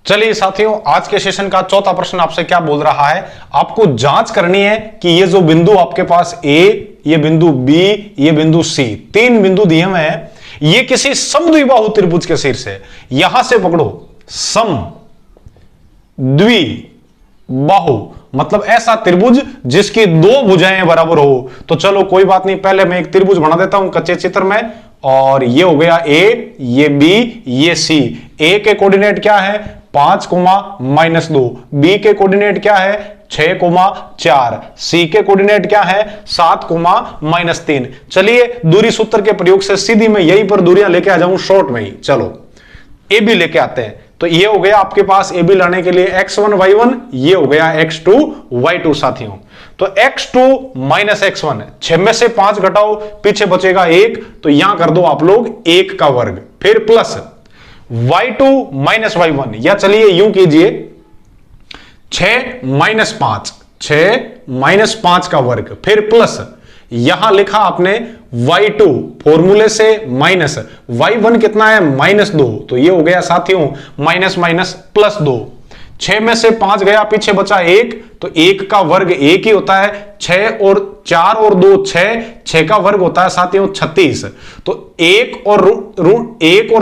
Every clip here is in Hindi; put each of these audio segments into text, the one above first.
चलिए साथियों, आज के सेशन का चौथा प्रश्न आपसे क्या बोल रहा है। आपको जांच करनी है कि ये जो बिंदु आपके पास ए, ये बिंदु बी, ये बिंदु सी, तीन बिंदु दिए हुए हैं, ये किसी समद्विबाहु त्रिभुज के शीर्ष है। यहां से पकड़ो, सम द्विबाहु मतलब ऐसा त्रिभुज जिसकी दो भुजाएं बराबर हो। तो चलो कोई बात नहीं, पहले मैं एक त्रिभुज बना देता हूं कच्चे चित्र में। और ये हो गया ए, ये बी, ये सी। ए के कोऑर्डिनेट क्या है 5,-2, बी के कोऑर्डिनेट क्या है 6,4, सी के कोऑर्डिनेट क्या है 7,-3। चलिए दूरी सूत्र के प्रयोग से सीधी मैं यहीं पर दूरियां लेके आ जाऊं शॉर्ट में ही। चलो ए बी लेके आते हैं। तो ये हो गया आपके पास ए बी लाने के लिए x1 y1, ये हो गया x2 y2 साथियों। तो x2 - x1, 6 में से 5 घटाओ, पीछे बचेगा 1, तो यहां कर दो आप लोग 1 का वर्ग, फिर प्लस y2 - y1, या चलिए यूं कीजिए 6 - 5, 6 - 5 का वर्ग, फिर प्लस यहां लिखा आपने y2 फॉर्मूले से माइनस y1 कितना है -2, तो ये हो गया साथियों माइनस माइनस +2। 6 में से 5 गया, पीछे बचा 1, तो 1 का वर्ग 1 ही होता है। 6 और 4 और 2 6, 6 का वर्ग होता है साथियों 36। तो 1 और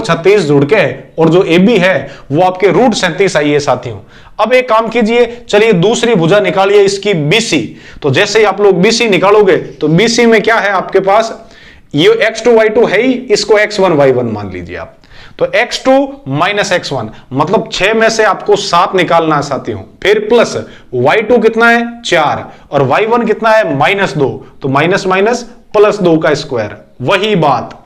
36 जुड़ के और जो ए बी है वो आपके √37 आई है साथियों। अब एक काम कीजिए, चलिए दूसरी भुजा निकालिए इसकी BC। तो जैसे ही आप लोग BC निकालोगे तो BC में क्या है आपके पास, ये x2 y2 है ही, इसको x1 y1 मान लीजिए आप। तो x2 - x1 मतलब 6 में से आपको 7 निकालना है साथियों, फिर प्लस y2 कितना है 4 और y1 कितना है -2, तो माइनस माइनस +2 का स्क्वायर। वही बात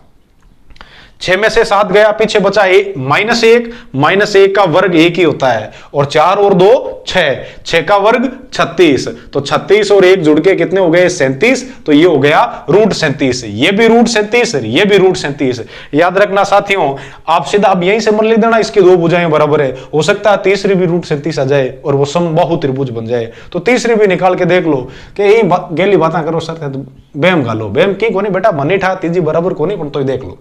6 में से 7 गया, पीछे बचा -1 का वर्ग 1 ही होता है, और 4 और 2 6, 6 का वर्ग 36, तो 36 और 1 जुड़ के कितने हो गए 37, तो ये हो गया √37। ये भी √37, ये भी √37। याद रखना साथियों, आप सीधा अब यहीं से मन लिख देना इसकी दो भुजाएं बराबर है। हो सकता है तीसरी भी √37 आ जाए और वो समबाहु त्रिभुज बन जाए, तो तीसरी भी निकाल के देख लो कि यही गेली बातें करो सर तो बेम गालो, बेम की कोनी बेटा बनी ठा तीजी बराबर कोनी, पण तो देख लो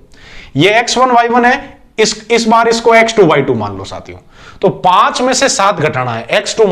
ये x1 y1 है, इस बार इसको x2 y2 मान लो साथियों। तो 5 में से 7 घटाना है, x2 -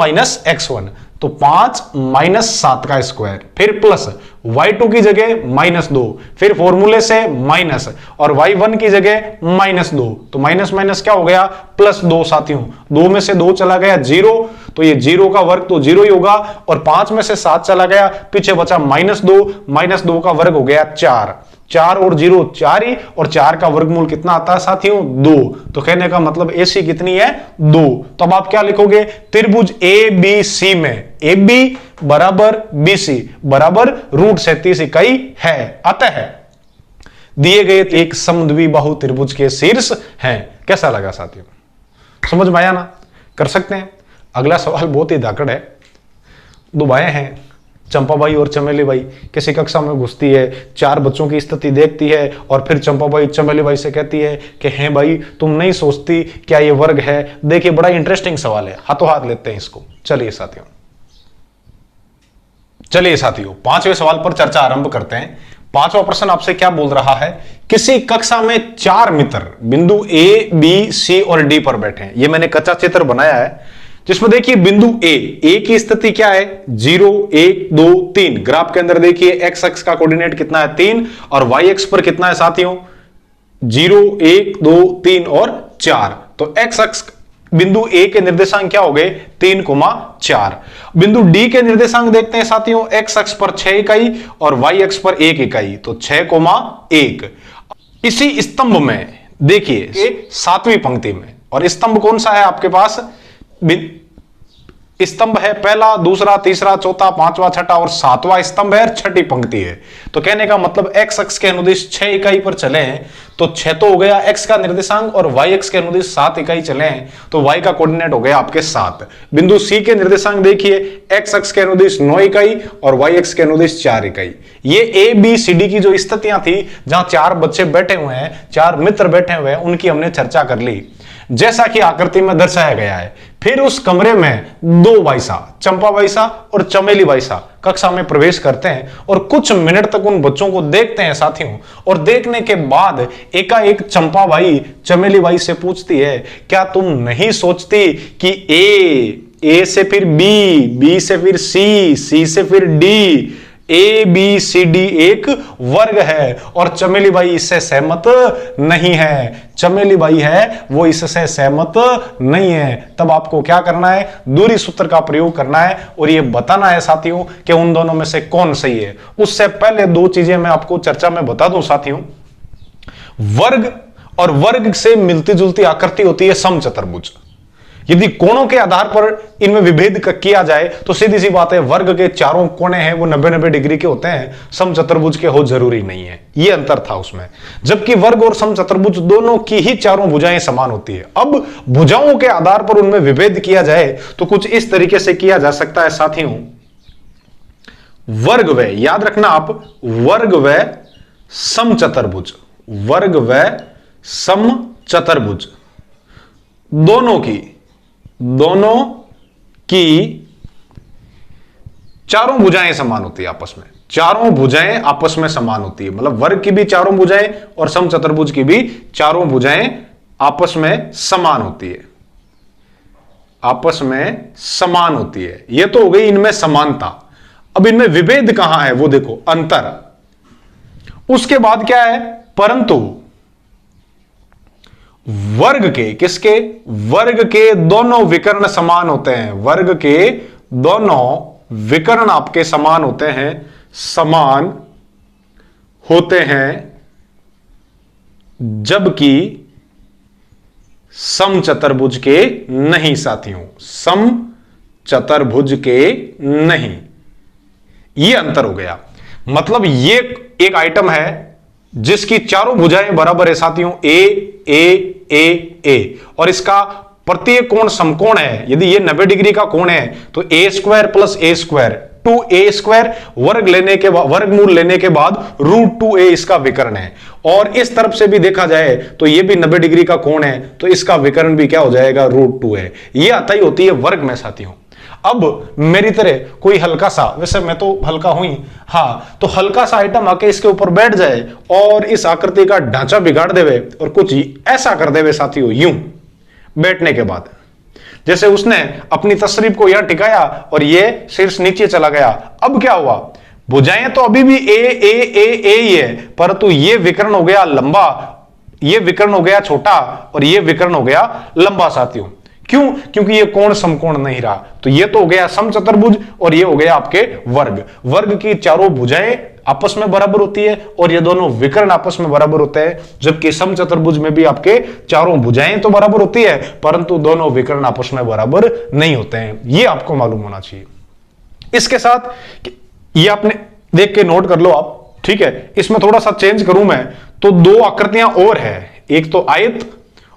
x1, तो 5 - 7 का स्क्वायर, फिर प्लस y2 की जगह -2, फिर फॉर्मूले से माइनस, और y1 की जगह -2, तो माइनस माइनस क्या हो गया +2 साथियों। 2 में से 2 चला गया 0, तो ये 0 का वर्ग तो 0 ही होगा, और 5 में से 7 चला गया, पीछे बचा -2 का वर्ग हो गया 4, 4 और 0 4 ही, और 4 का वर्गमूल कितना आता है साथियों 2। तो कहने का मतलब AC कितनी है 2। तो अब आप क्या लिखोगे, त्रिभुज ABC में AB बराबर BC बराबर √37 इकाई है। अतः दिए गए एक समद्विबाहु त्रिभुज के शीर्ष हैं। कैसा लगा साथियों, समझ में आया ना? कर सकते हैं। अगला सवाल बहुत ही धाकड़ है। दो भाई हैं, चंपाबाई और चमेली बाई, किसी कक्षा में घुसती है, 4 बच्चों की स्थिति देखती है, और फिर चंपाबाई चमेली बाई से कहती है कि हैं भाई तुम नहीं सोचती क्या ये वर्ग है? देखिए बड़ा इंटरेस्टिंग सवाल है, हाथों हाथ लेते हैं इसको। चलिए साथियों 5वें सवाल पर चर्चा आरंभ करते हैं। 5वां प्रश्न आपसे क्या बोल रहा है, किसी कक्षा में 4 मित्र बिंदु A, B, C और D पर बैठे हैं। ये मैंने कच्चा चित्र बनाया है जिसमें देखिए बिंदु ए की स्थिति क्या है 0 1 2 3। ग्राफ के अंदर देखिए एक्स अक्ष का कोऑर्डिनेट कितना है 3, और वाई अक्ष पर कितना है साथियों 0 1 2 3 और 4। तो एक्स अक्ष बिंदु ए के निर्देशांक क्या हो गए 3,4। बिंदु डी के निर्देशांक देखते हैं साथियों, एक्स अक्ष पर 6 इकाई और वाई अक्ष पर 1 इकाई, तो 6,1। इसी स्तंभ में देखिए 7वीं पंक्ति में, और स्तंभ कौन सा है आपके पास, स्तंभ है पहला, दूसरा, तीसरा, चौथा, 5वां, 6ठा और 7वां स्तंभ है, 6ठी पंक्ति है। तो कहने का मतलब एक्स अक्ष के अनुदिश 6 इकाई पर चले हैं, तो 6 तो हो गया एक्स का निर्देशांक, और वाई अक्ष के अनुदिश 7 इकाई चले हैं, तो वाई का कोऑर्डिनेट हो गया आपके 7। बिंदु सी के निर्देशांक देखिए, एक्स अक्ष के अनुदिश 9 इकाई और वाई अक्ष के अनुदिश 4 इकाई। ये ए बी सी डी की जो स्थितियां थी, जहां 4 बच्चे बैठे हुए हैं, 4 मित्र बैठे हुए हैं, उनकी हमने चर्चा कर ली। जैसा कि आकृति में दर्शाया गया है। फिर उस कमरे में दो भाई साहब, चंपा भाई साहब और चमेली भाई साहब कक्षा में प्रवेश करते हैं और कुछ मिनट तक उन बच्चों को देखते हैं साथियों। और देखने के बाद एकाएक चंपा भाई चमेली भाई से पूछती है, क्या तुम नहीं सोचती कि ए से फिर बी से फिर सी से फिर D, A B C D एक वर्ग है? और चमेली भाई इससे सहमत नहीं है। चमेली भाई है वो इससे सहमत नहीं है। तब आपको क्या करना है? दूरी सूत्र का प्रयोग करना है और ये बताना है साथियों कि उन दोनों में से कौन सही है। उससे पहले दो चीजें मैं आपको चर्चा में बता दूं साथियों। वर्ग और वर्ग से मिलती जुलती आकृति होती है समचतुर्भुज। यदि कोणों के आधार पर इनमें विभेद किया जाए तो सीधी सी बात है, वर्ग के चारों कोणे हैं वो 90-90 डिग्री के होते हैं, समचतुर्भुज के हो जरूरी नहीं है। ये अंतर था उसमें। जबकि वर्ग और समचतुर्भुज दोनों की ही चारों भुजाएं समान होती है। अब भुजाओं के आधार पर उनमें विभेद किया जाए तो कुछ इस तरीके से किया जा सकता है साथियों। वर्ग व, याद रखना आप, वर्ग व समचतुर्भुज, वर्ग व समचतुर्भुज दोनों की चारों भुजाएं समान होती है आपस में। चारों भुजाएं आपस में समान होती है, मतलब वर्ग की भी चारों भुजाएं और समचतुर्भुज की भी चारों भुजाएं आपस में समान होती है, आपस में समान होती है। यह तो हो गई इनमें समानता। अब इनमें विभेद कहां है वो देखो, अंतर। उसके बाद क्या है? परंतु वर्ग के, किसके? वर्ग के दोनों विकर्ण समान होते हैं। वर्ग के दोनों विकर्ण आपके समान होते हैं, समान होते हैं, जबकि समचतुर्भुज के नहीं साथियों, समचतुर्भुज के नहीं। यह अंतर हो गया। मतलब ये एक आइटम है जिसकी चारों भुजाएं बराबर है साथियों, ए और इसका प्रत्येक कोण समकोण है। यदि ये 90 डिग्री का कोण है तो ए स्क्वायर प्लस ए स्क्वायर 2a² वर्ग लेने के बाद, वर्गमूल लेने के बाद √2a इसका विकर्ण है। और इस तरफ से भी देखा जाए तो ये भी 90 डिग्री का कोण है तो इसका विकर्ण भी क्या हो जाएगा? √2a। ये अतः होती है वर्ग में साथियों। अब मेरी तरह कोई हल्का सा, वैसे मैं तो हल्का हूं ही, हाँ, तो हल्का सा आइटम आके इसके ऊपर बैठ जाए और इस आकृति का ढांचा बिगाड़ देवे और कुछ ऐसा कर देवे साथियों, यूं बैठने के बाद, जैसे उसने अपनी तशरीफ को यहां टिकाया और ये शीर्ष नीचे चला गया। अब क्या हुआ? भुजाएं तो अभी भी ए ही है, परंतु ये विकर्ण हो गया लंबा, ये विकर्ण हो गया छोटा और ये विकर्ण हो गया लंबा साथियों। क्यों? क्योंकि ये कोण समकोण नहीं रहा। तो ये तो हो गया समचतुर्भुज और ये हो गया आपके वर्ग। वर्ग की चारों भुजाएं आपस में बराबर होती है और ये दोनों विकर्ण आपस में बराबर होते हैं, जबकि समचतुर्भुज में भी आपके चारों भुजाएं तो बराबर होती है परंतु दोनों विकर्ण आपस में बराबर नहीं होते हैं। ये आपको मालूम होना चाहिए। इसके साथ ये आपने देख के नोट कर लो आप, ठीक है। इसमें थोड़ा सा चेंज करूं मैं तो दो आकृतियां और है, एक तो आयत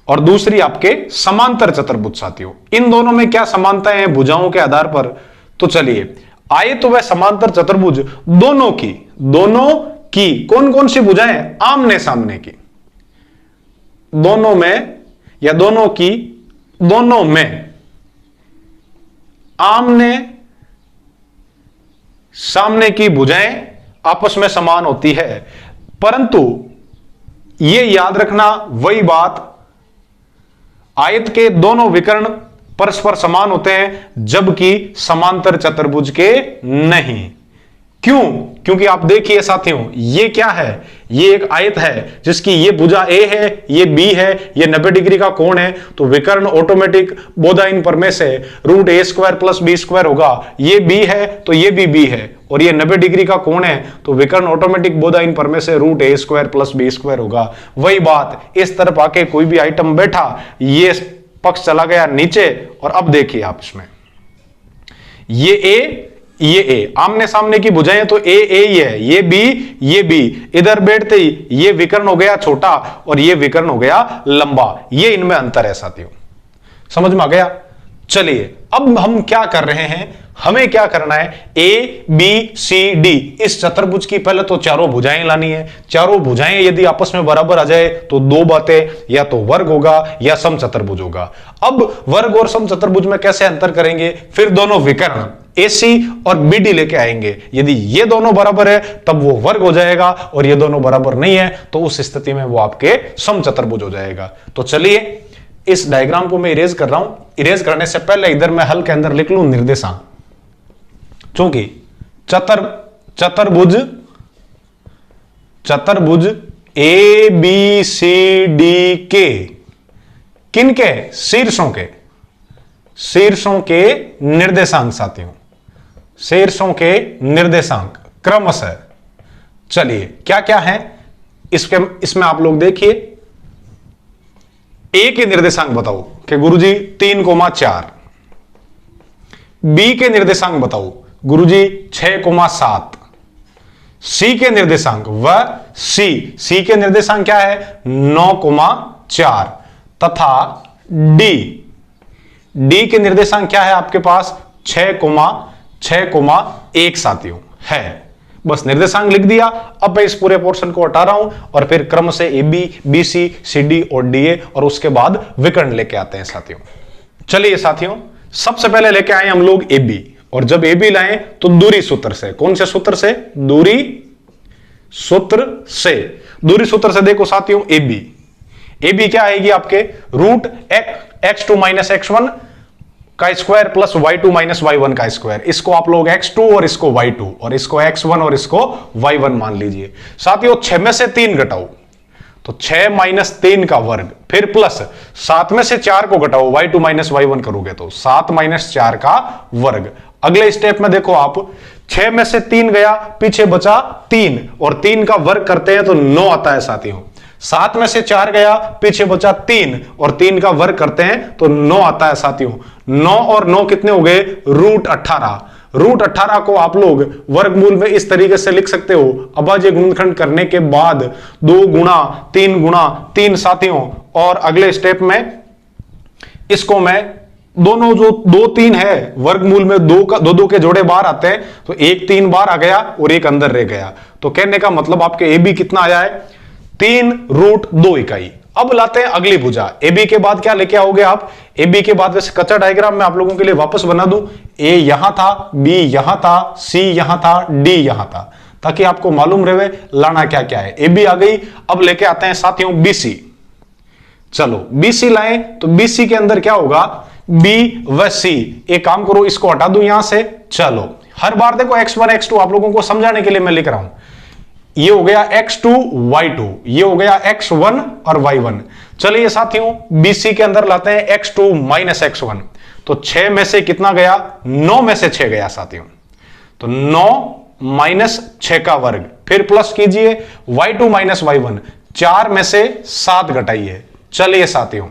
और दूसरी आपके समांतर चतुर्भुज साथियों। इन दोनों में क्या समानताएं हैं भुजाओं के आधार पर? तो चलिए, आयत व समांतर चतुर्भुज दोनों की कौन कौन सी भुजाएं? आमने सामने की, दोनों में या दोनों में आमने सामने की भुजाएं आपस में समान होती है। परंतु यह याद रखना वही बात, आयत के दोनों विकर्ण परस्पर समान होते हैं जबकि समांतर चतुर्भुज के नहीं। क्यों? क्योंकि आप देखिए साथियों, ये क्या है? ये एक आयत है जिसकी ये भुजा a है, ये b है, ये 90 डिग्री का कोण है, तो विकर्ण ऑटोमेटिक बोधा इन पर में से √a² + b² होगा। ये b है तो ये भी b है और ये 90 डिग्री का कोण है तो विकर्ण ऑटोमेटिक बोधा इन पर में से √a² + b² होगा। वही बात, इस तरफ आके कोई भी आइटम बैठा, ये पक्ष चला गया नीचे और अब देखिए आप इसमें ये ए आमने सामने की भुजाएं तो ए ही है, ये बी इधर बैठते ही ये विकर्ण हो गया छोटा और ये विकर्ण हो गया लंबा। ये इनमें अंतर है साथियों, समझ में आ गया? चलिए अब हम क्या कर रहे हैं, हमें क्या करना है, ए बी सी डी इस चतुर्भुज की पहले तो चारों भुजाएं लानी है। चारों भुजाएं यदि आपस में बराबर आ जाए तो दो बातें, या तो वर्ग होगा या समचतुर्भुज होगा। अब वर्ग और समचतुर्भुज में कैसे अंतर करेंगे, फिर दोनों विकर्ण AC और BD लेके आएंगे। यदि ये दोनों बराबर है तब वो वर्ग हो जाएगा, और ये दोनों बराबर नहीं है तो उस स्थिति में वो आपके समचतुर्भुज हो जाएगा। तो चलिए इस डायग्राम को मैं इरेज कर रहा हूं। इरेज करने से पहले इधर मैं हल के अंदर लिख लूं निर्देशांक, क्योंकि चतुर्भुज ABCD के किनके, शीर्षों के निर्देशांक साथियों, शीर्षों के निर्देशांक क्रमशः। चलिए क्या क्या है इसमें आप लोग देखिए। ए के निर्देशांक बताओ कि गुरुजी 3,4। बी के निर्देशांक बताओ गुरुजी 6,7। सी के निर्देशांक व सी के निर्देशांक क्या है 9,4 तथा डी के निर्देशांक क्या है आपके पास 6,1 साथियों है। बस निर्देशांक लिख दिया। अब मैं इस पूरे पोर्शन को हटा रहा हूं और फिर क्रम से A B B C C D और डी ए और उसके बाद विकर्ण लेके आते हैं साथियों। चलिए साथियों सबसे पहले लेके आए हम लोग ए बी, और जब ए बी लाएं तो दूरी सूत्र से। कौन से सूत्र से, दूरी सूत्र से। दूरी सूत्र से देखो साथियों ए बी क्या आएगी आपके रूट x2 माइनस x1 का square plus y2 minus y1 का स्क्वायर। इसको आप लोग x2 और इसको y2 और इसको x1 और इसको y1 मान लीजिए। साथियों 6 में से 3 घटाओ तो 6 माइनस 3 का वर्ग, फिर प्लस 7 में से 4 को घटाओ y2 माइनस y1 करोगे तो 7 माइनस 4 का वर्ग। अगले स्टेप में देखो आप 6 में से 3 गया, पीछे बचा 3 और 3 का वर्ग करते हैं तो 9 आता है साथियों। 7 में से 4 गया, पीछे बचा 3 और 3 का वर्ग करते हैं तो 9 आता है साथियों। 9 और 9 कितने हो गए, रूट 18। रूट 18 को आप लोग वर्गमूल में इस तरीके से लिख सकते हो, अभाज्य गुणनखंड करने के बाद 2 गुणा 3 साथियों। और अगले स्टेप में इसको मैं दोनों जो 2 3 है वर्गमूल में 2 के जोड़े बाहर आते हैं तो 1 3 बाहर आ गया और 1 अंदर रह गया। तो कहने का मतलब आपके ए बी कितना आया है 3 रूट 2 इकाई। अब लाते हैं अगली भुजा। ए बी के बाद क्या लेके आओगे आप, ए बी के बाद वैसे कच्चा डायग्राम मैं आप लोगों के लिए वापस बना दूं। ए यहां था, बी यहां था, सी यहां था, डी यहां था, ताकि आपको मालूम रहे लाना क्या क्या है। ए बी आ गई। अब लेके आते हैं साथियों बी सी। चलो बी सी लाएं तो बी सी के अंदर क्या होगा, बी व सी। एक काम करो इसको हटा दूं यहां से। चलो हर बार देखो x1 x2 आप लोगों को समझाने के लिए मैं लिख रहा हूं। ये हो गया x2 y2, ये हो गया x1 और y1। चलिए साथियों BC के अंदर लाते हैं x2 माइनस x1। तो 6 में से कितना गया, 9 में से 6 गया साथियों। तो 9 माइनस 6 का वर्ग, फिर प्लस कीजिए y2 माइनस y1। 4 में से 7 घटाइए। चलिए साथियों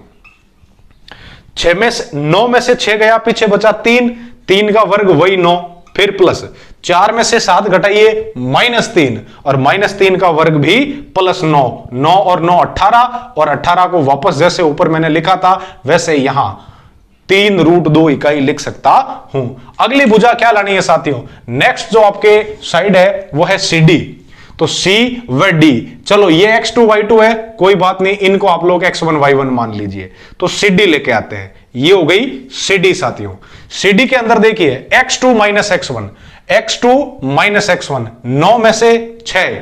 9 में से 6 गया, पीछे बचा 3 का वर्ग वही 9, फिर प्लस 4 में से 7 घटाइए -3 और -3 का वर्ग भी प्लस 9 और 9 18 और 18 को वापस जैसे ऊपर मैंने लिखा था वैसे यहां 3 रूट 2 इकाई लिख सकता हूं। अगली भुजा क्या लानी है साथियों, नेक्स्ट जो आपके साइड है वो है CD। तो C व D, चलो ये x2 y2 है कोई बात नहीं, इनको आप लोग x1 y1 मान लीजिए। तो CD लेके आते हैं, ये हो गई CD साथियों। CD के अंदर देखिए x2 minus x1, x2 minus x1, 9 में से 6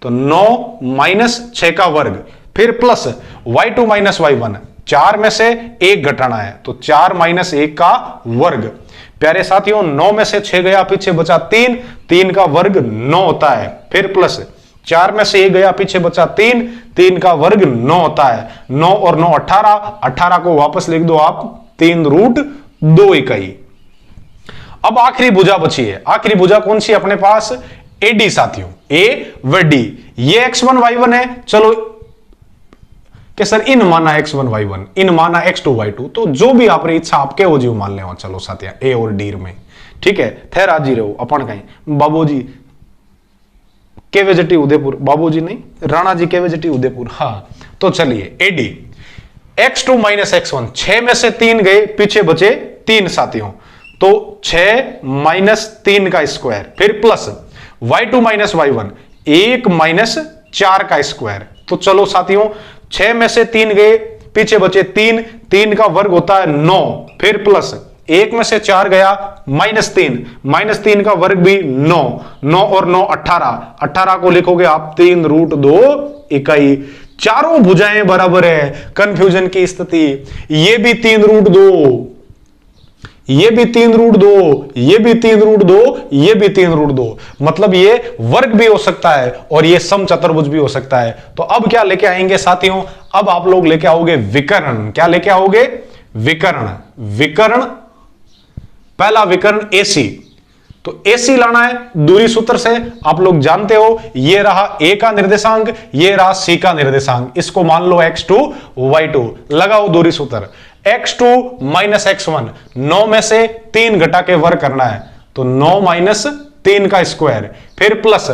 तो 9 माइनस 6 का वर्ग, फिर प्लस y2 माइनस y1। 4 में से 1 घटाना है तो 4 माइनस 1 का वर्ग। प्यारे साथियों 9 में से 6 गया, पीछे बचा 3 का वर्ग 9 होता है, फिर प्लस 4 में से 1 गया, पीछे बचा 3 का वर्ग 9 होता है। 9 और 9 18 को वापस लिख दो आप 3 रूट 2 इकाई। अब आखिरी भुजा बची है। आखिरी भुजा कौन सी अपने पास, AD साथियों, A व D। ये x1 y1 है, चलो कि सर इन माना x1 y1, इन माना x2 y2, तो जो भी आपकी इच्छा आपके हो जी मान ले। चलो साथिया A और D में ठीक है, ठहरा जी रहो अपन कहीं बाबूजी केवेजेटी उदयपुर, बाबूजी नहीं राणा जी केवेजेटी उदयपुर। हाँ तो चलिए AD x2 माइनस x1, 6 में से 3 गए, पीछे बचे 3 साथियों। तो 6 माइनस 3 का स्क्वायर, फिर plus y2 minus y1 1 minus 4 का स्क्वायर। तो चलो साथियों 6 में से 3 गए, पीछे बचे 3, 3 का वर्ग होता है 9, फिर प्लस 1 में से 4 गया माइनस 3 का वर्ग भी 9, 9 और 9 18, 18 को लिखोगे आप 3√2 इकाई। चारों भुजाएं बराबर है, कंफ्यूजन की स्थिति, ये भी 3√2, ये भी 3√2, ये भी 3√2, ये भी 3√2, मतलब ये वर्ग भी हो सकता है और ये समचतुर्भुज भी हो सकता है। तो अब क्या लेके आएंगे साथियों, अब आप लोग लेके आओगे विकर्ण। क्या लेके आओगे? विकर्ण। विकर्ण, पहला विकर्ण AC। तो AC लाना है दूरी सूत्र से, आप लोग जानते हो ये रहा A का निर्देशांक, ये रहा C का निर्देशांक, इसको मान लो x2 y2, लगाओ दूरी सूत्र। x2 माइनस x1, 9 में से 3 घटा के वर्ग करना है, तो 9 माइनस 3 का स्क्वायर, फिर प्लस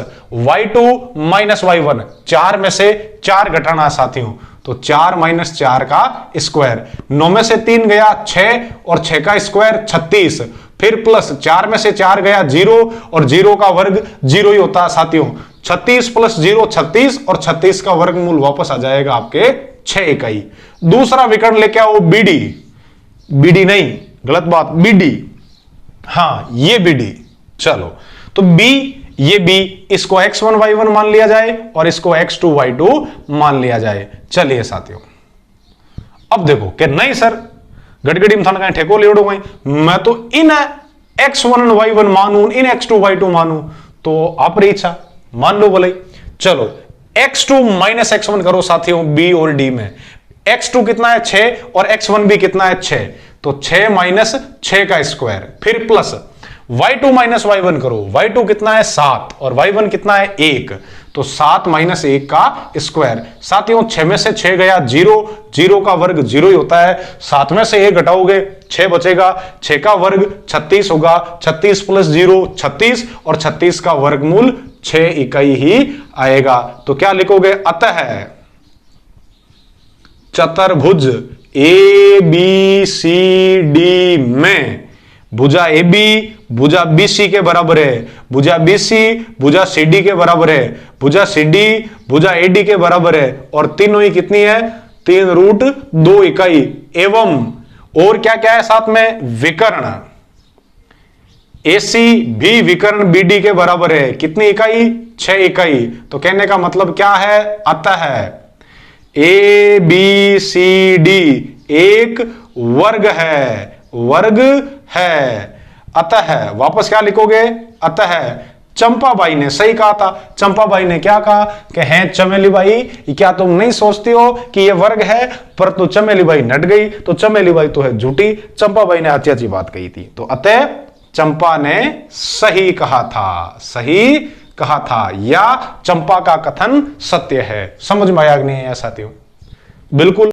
y2 माइनस y1, 4 में से 4 घटाना है साथियों, तो 4 माइनस 4 का स्क्वायर, 9 में से 3 गया 6 और 6 का स्क्वायर 36, फिर प्लस 4 में से 4 गया 0 और 0 का वर्ग 0 ही होता है साथियों, 36 प्लस 0 36 और 36 का वर्गमूल वापस आ जाएगा आपके 6 इकाई। दूसरा विकर्ण लेके आओ BD, BD नहीं, गलत बात, BD, हाँ ये BD। चलो तो B, ये B, इसको x1 y1 मान लिया जाए और इसको x2 y2 मान लिया जाए। चलिए साथियों अब देखो कि नहीं सर गड़गड़ी में थाना कहीं ठेको ले उड़ो, मैं तो इन x1 y1 मानू, इन x2 y2 मानू, तो आप रही इच्छा मान लो बोले। चलो x2 माइनस x1 करो साथियों B और D में, x2 कितना है 6 और x1 भी कितना है 6, तो 6 माइनस 6 का स्क्वायर, फिर प्लस y2 माइनस y1 करो, y2 कितना है 7 और y1 कितना है 1, तो 7 माइनस 1 का स्क्वायर। साथियों 6 में से 6 गया 0, 0 का वर्ग 0 ही होता है, 7 में से 1 घटाओगे 6 बचेगा, 6 का वर्ग 36 होगा, 36 प्लस 0 36 और 36 का वर्गमूल 6 इकाई ही आएगा। तो क्या लिखोगे, अतः चतुर्भुज ABCD में भुजा AB भुजा BC के बराबर है, भुजा BC भुजा CD के बराबर है, भुजा CD भुजा AD के बराबर है, और तीनों ही कितनी है 3√2 इकाई। एवं और क्या क्या है साथ में, विकर्ण AC भी विकर्ण BD के बराबर है, कितनी इकाई 6 इकाई। तो कहने का मतलब क्या है, अतः ABCD एक वर्ग है, वर्ग है। अतः वापस क्या लिखोगे, अतः चंपाबाई ने सही कहा था। चंपाबाई ने क्या कहा कि हैं चमेली बाई, क्या तुम नहीं सोचती हो कि ये वर्ग है, पर तो चमेली बाई नट गई, तो चमेली बाई तो है झूठी, चंपाबाई ने अच्छी अच्छी बात कही थी। तो अतः चंपा ने सही कहा था, सही कहा था, या चंपा का कथन सत्य है। समझ में आया कि नहीं है साथियों? बिल्कुल।